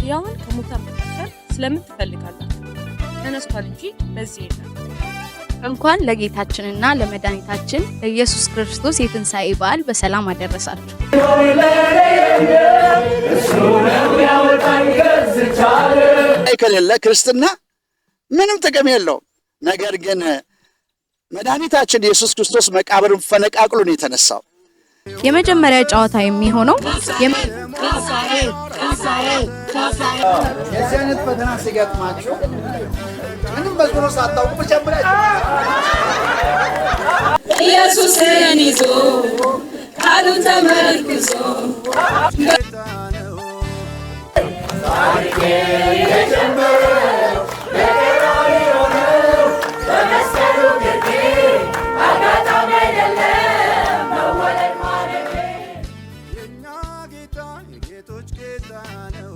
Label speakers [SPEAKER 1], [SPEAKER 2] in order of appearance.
[SPEAKER 1] ሕያዋን ከሙታን መካከል ስለምን ትፈልጋላችሁ? ተነስቷል እንጂ በዚህ የለም።
[SPEAKER 2] እንኳን ለጌታችንና ለመድኃኒታችን ለኢየሱስ ክርስቶስ የትንሣኤ በዓል በሰላም አደረሳችሁ።
[SPEAKER 3] ከሌለ ክርስትና ምንም ጥቅም የለውም። ነገር ግን መድኃኒታችን ኢየሱስ ክርስቶስ መቃብርን ፈነቃቅሎ ነው የተነሳው።
[SPEAKER 2] የመጀመሪያ ጨዋታ የሚሆነው
[SPEAKER 3] የዚህ አይነት ፈተና ሲገጥማችሁ ምንም መዝሙር ሳታውቁ ብቻብላችሁ
[SPEAKER 4] ኢየሱስን ይዞ ቃሉን ተመርኩዞ
[SPEAKER 5] የኛ ጌታ የጌቶች ጌታ ነው።